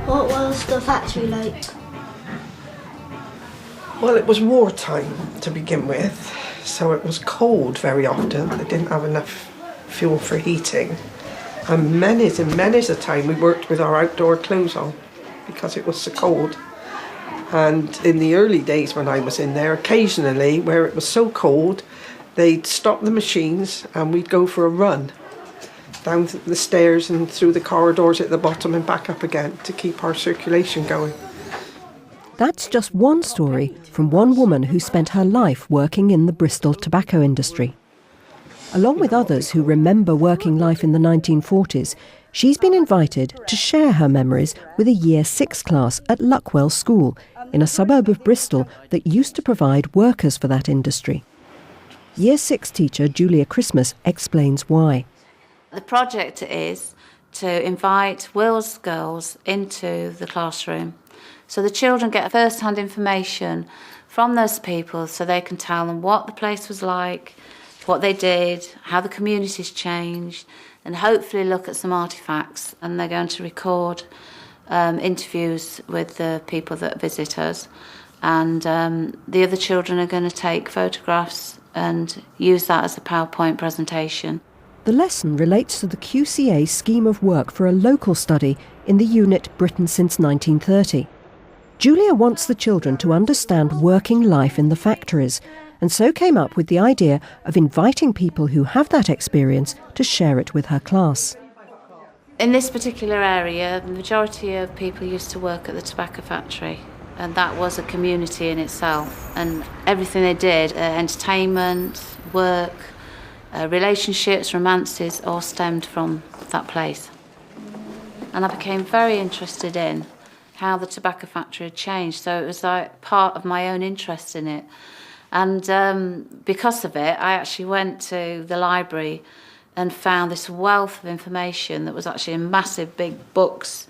What was the factory like? Well, it was wartime to begin with, so it was cold very often. They didn't have enough fuel for heating. And many's a time we worked with our outdoor clothes on because it was so cold. And in the early days when I was in there, occasionally, where it was so cold, they'd stop the machines and we'd go for a run down the stairs and through the corridors at the bottom and back up again to keep our circulation going. That's just one story from one woman who spent her life working in the Bristol tobacco industry. Along with others who remember working life in the 1940s, she's been invited to share her memories with a Year 6 class at Luckwell School in a suburb of Bristol that used to provide workers for that industry. Year 6 teacher Julia Christmas explains why. The project is to invite Will's girls into the classroom so the children get first-hand information from those people so they can tell them what the place was like, what they did, how the community's changed, and hopefully look at some artefacts. And they're going to record interviews with the people that visit us. And the other children are going to take photographs and use that as a PowerPoint presentation. The lesson relates to the QCA scheme of work for a local study in the unit Britain since 1930. Julia wants the children to understand working life in the factories, and so came up with the idea of inviting people who have that experience to share it with her class. In this particular area, the majority of people used to work at the tobacco factory, and that was a community in itself. And everything they did, entertainment, work, relationships, romances, all stemmed from that place. And I became very interested in how the tobacco factory had changed, so it was like part of my own interest in it. And because of it, I actually went to the library and found this wealth of information that was actually in massive big books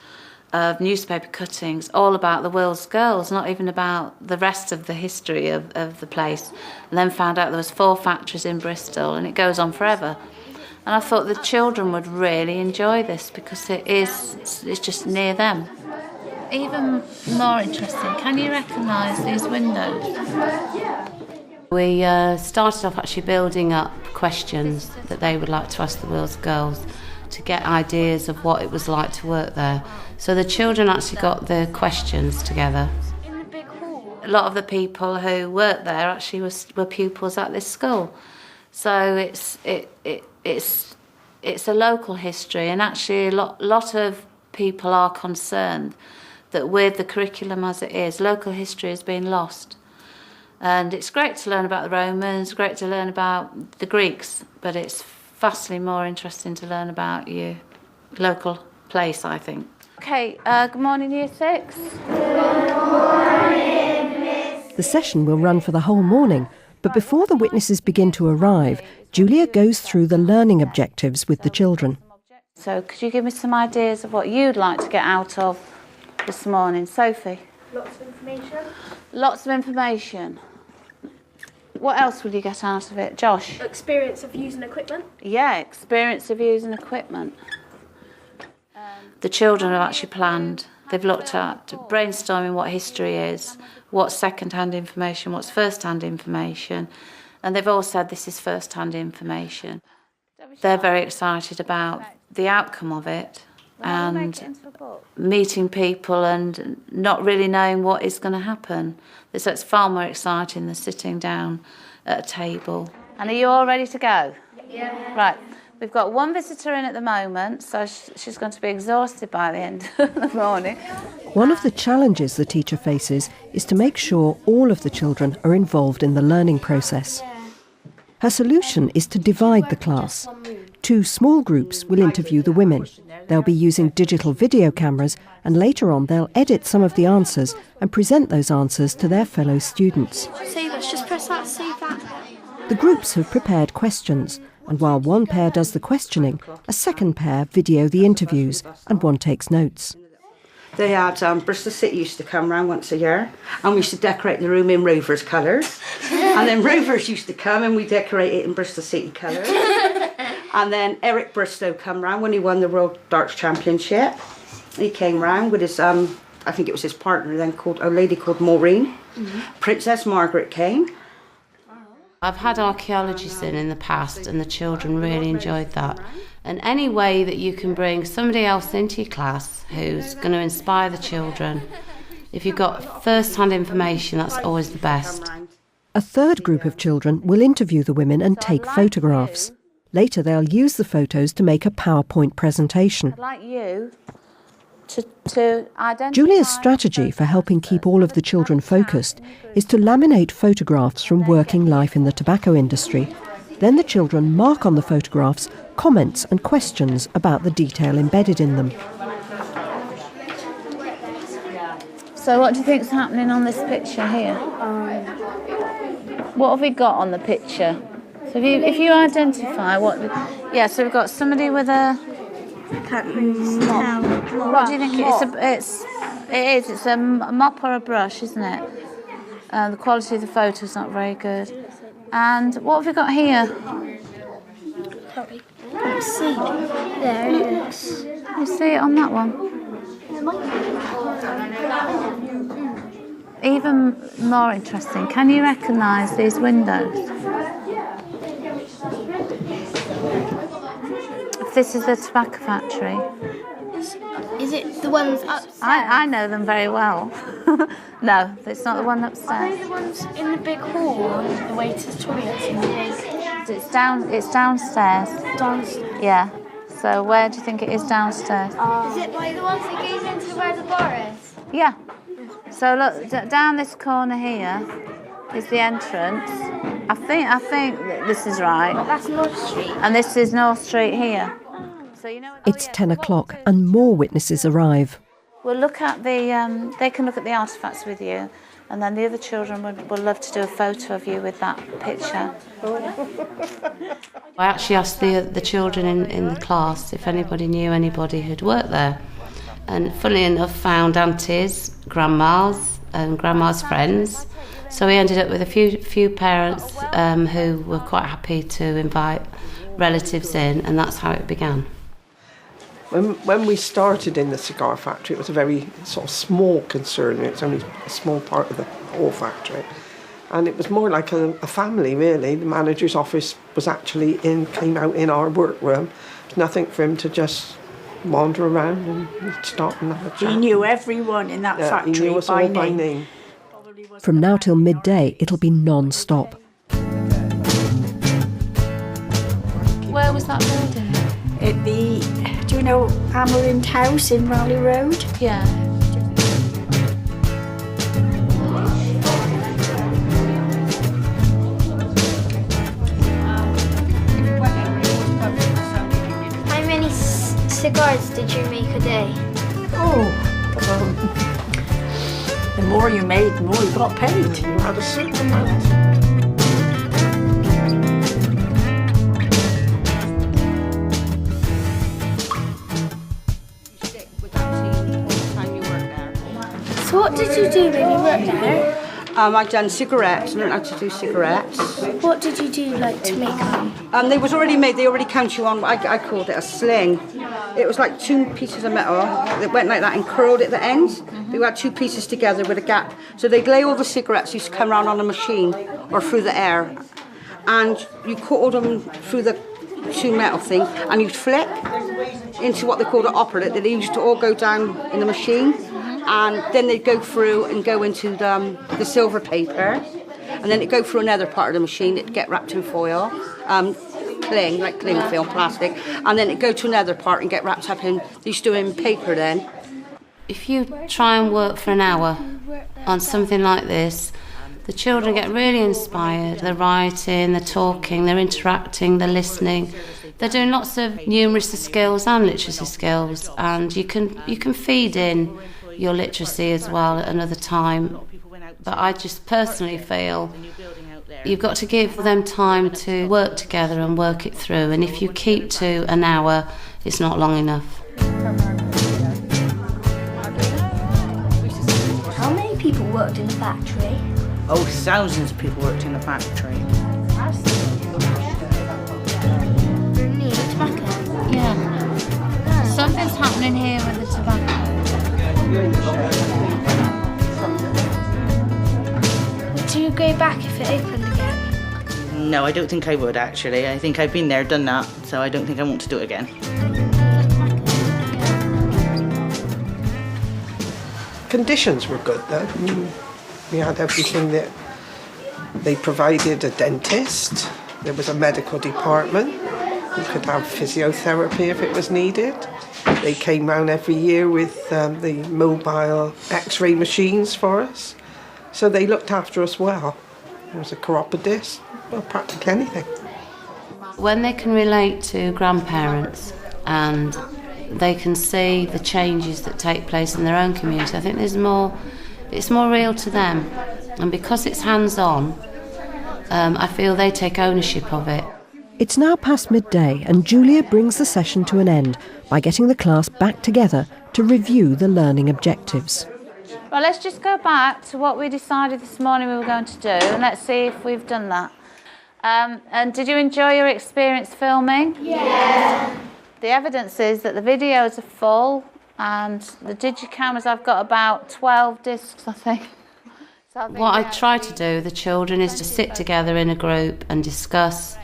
of newspaper cuttings all about the Wills girls, not even about the rest of the history of the place. And then found out there was 4 factories in Bristol, and it goes on forever. And I thought the children would really enjoy this because it's just near them. Even more interesting, can you recognise these windows? We started off actually building up questions that they would like to ask the Wills girls to get ideas of what it was like to work there. So the children actually got the questions together. In the big hall? A lot of the people who worked there actually were pupils at this school. So it's a local history, and actually a lot of people are concerned that with the curriculum as it is, local history has been lost. And it's great to learn about the Romans, great to learn about the Greeks, but it's vastly more interesting to learn about your local place, I think. Okay, good morning, Year 6. Good morning, Miss. The session will run for the whole morning, but before the witnesses begin to arrive, Julia goes through the learning objectives with the children. So could you give me some ideas of what you'd like to get out of this morning? Sophie? Lots of information. Lots of information. What else will you get out of it? Josh? Experience of using equipment. Yeah, experience of using equipment. The children have actually planned. They've looked at brainstorming what history is, what's second-hand information, what's first-hand information, and they've all said this is first-hand information. They're very excited about the outcome of it and meeting people and not really knowing what is going to happen. So it's far more exciting than sitting down at a table. And are you all ready to go? Yeah. Right. We've got one visitor in at the moment, so she's going to be exhausted by the end of the morning. One of the challenges the teacher faces is to make sure all of the children are involved in the learning process. Her solution is to divide the class. 2 small groups will interview the women. They'll be using digital video cameras, and later on they'll edit some of the answers and present those answers to their fellow students. Save us, just press that, save that. The groups have prepared questions, and while one pair does the questioning, a second pair video the interviews, and one takes notes. They had Bristol City used to come round once a year, and we used to decorate the room in Rovers colours. And then Rovers used to come and we decorate it in Bristol City colours. And then Eric Bristow come round when he won the World Darts Championship. He came round with his, I think it was his partner then, called a lady called Maureen. Princess Margaret came. I've had archaeologists in the past and the children really enjoyed that. And any way that you can bring somebody else into your class who's going to inspire the children, if you've got first-hand information, that's always the best. A third group of children will interview the women and take photographs. Later they'll use the photos to make a PowerPoint presentation. I'd like you to identify... Julia's strategy for helping keep all of the children focused is to laminate photographs from working life in the tobacco industry. Then the children mark on the photographs comments and questions about the detail embedded in them. So what do you think's happening on this picture here? What have we got on the picture? So if you identify what... Yeah, so we've got somebody with a... What do you think it is? It's a mop or a brush, isn't it? The quality of the photo is not very good. And what have we got here? Sorry. Can't see. There it is. You see it on that one? Even more interesting, can you recognise these windows? If this is the tobacco factory. Is it the ones upstairs? I know them very well. No, it's not the one upstairs. Are they the ones in the big hall on the way to the toilets in the big... It's downstairs. Downstairs? Yeah. So where do you think it is downstairs? Is it like the ones that goes into where the bar is? Yeah. So look, down this corner here is the entrance. I think this is right. That's North Street. And this is North Street here. So you know. It's 10 o'clock and more witnesses arrive. We'll look at the. They can look at the artefacts with you, and then the other children would love to do a photo of you with that picture. I actually asked the children in the class if anybody knew anybody who'd worked there. And funnily enough, found aunties, grandmas, and grandma's friends. So we ended up with a few parents who were quite happy to invite relatives in, and that's how it began. When we started in the cigar factory, it was a very sort of small concern. It was only a small part of the whole factory. And it was more like a family, really. The manager's office was actually came out in our workroom. There's nothing for him to just wander around and stop and have a chat. He knew everyone in that factory he knew us all by name. From now till midday, it'll be non-stop. Where was that building? It'd be, do you know Amaranth House in Raleigh Road? Yeah. How many cigars did you make a day? The more you made, the more you got paid. You had a certain amount. So what did you do when you worked there? I'd done cigarettes, I learned how to do cigarettes. What did you do like to make them? They was already made, they already count you on, I called it a sling. It was like two pieces of metal that went like that and curled at the ends. You had two pieces together with a gap. So they'd lay all the cigarettes, used to come around on a machine or through the air. And you caught them through the two metal thing and you'd flick into what they called an operative. They used to all go down in the machine. And then they'd go through and go into the silver paper, and then it'd go through another part of the machine. It'd get wrapped in foil, cling film, plastic, and then it'd go to another part and get wrapped up in. They used to do it in paper then. If you try and work for an hour on something like this, the children get really inspired. They're writing, they're talking, they're interacting, they're listening. They're doing lots of numeracy skills and literacy skills, and you can feed in your literacy as well at another time. But I just personally feel you've got to give them time to work together and work it through, and if you keep to an hour, it's not long enough. How many people worked in the factory? Oh, thousands of people worked in the factory. Tobacco? Yeah. Something's happening here with the tobacco. Would you go back if it opened again? No, I don't think I would actually. I think I've been there, done that, so I don't think I want to do it again. Conditions were good though. We had everything that they provided, a dentist, there was a medical department, you could have physiotherapy if it was needed. They came round every year with the mobile x-ray machines for us, so they looked after us well. There was a chiropodist, well, practically anything. When they can relate to grandparents and they can see the changes that take place in their own community, I think it's more real to them. And because it's hands-on, I feel they take ownership of it. It's now past midday and Julia brings the session to an end by getting the class back together to review the learning objectives. Well, let's just go back to what we decided this morning we were going to do, and let's see if we've done that. And did you enjoy your experience filming? Yeah. The evidence is that the videos are full, and the digicameras, I've got about 12 discs, I think. What I try to do with the children is to sit together in a group and discuss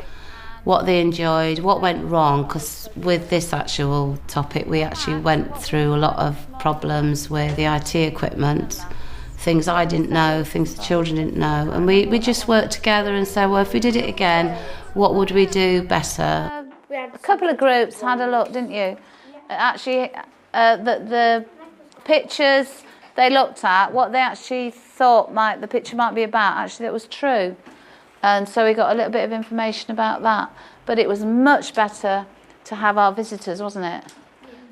what they enjoyed, what went wrong, because with this actual topic we actually went through a lot of problems with the IT equipment, things I didn't know, things the children didn't know, and we just worked together and said, well, if we did it again, what would we do better? A couple of groups had a look, didn't you? Actually, the pictures they looked at, what they actually thought the picture might be about, actually that was true. And so we got a little bit of information about that. But it was much better to have our visitors, wasn't it?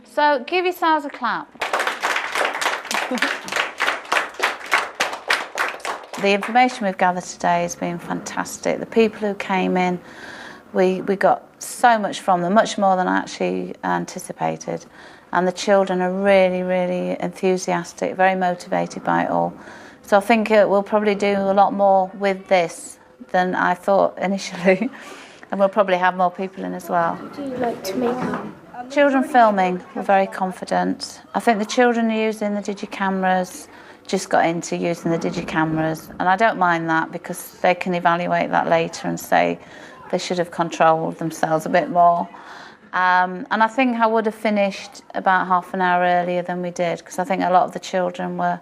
So give yourselves a clap. The information we've gathered today has been fantastic. The people who came in, we got so much from them, much more than I actually anticipated. And the children are really, really enthusiastic, very motivated by it all. So I think we'll probably do a lot more with this than I thought initially. And we'll probably have more people in as well. What do you like to make up? Children filming, we're very confident. I think the children using the digicameras just got into using the digicameras. And I don't mind that because they can evaluate that later and say they should have controlled themselves a bit more. And I think I would have finished about half an hour earlier than we did, because I think a lot of the children were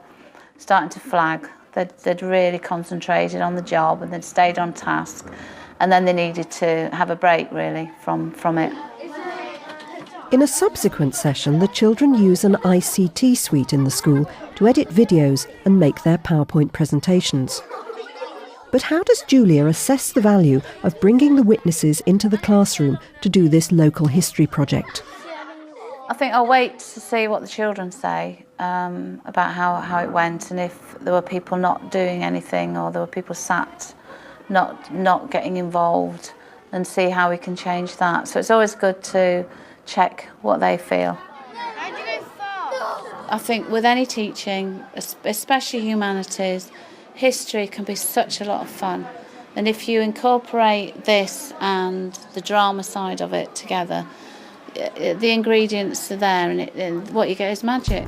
starting to flag. They'd really concentrated on the job and they'd stayed on task, and then they needed to have a break really from it. In a subsequent session, the children use an ICT suite in the school to edit videos and make their PowerPoint presentations. But how does Julia assess the value of bringing the witnesses into the classroom to do this local history project? I think I'll wait to see what the children say about how it went, and if there were people not doing anything or there were people sat not getting involved, and see how we can change that. So it's always good to check what they feel. I think with any teaching, especially humanities, history can be such a lot of fun. And if you incorporate this and the drama side of it together, the ingredients are there, and what you get is magic.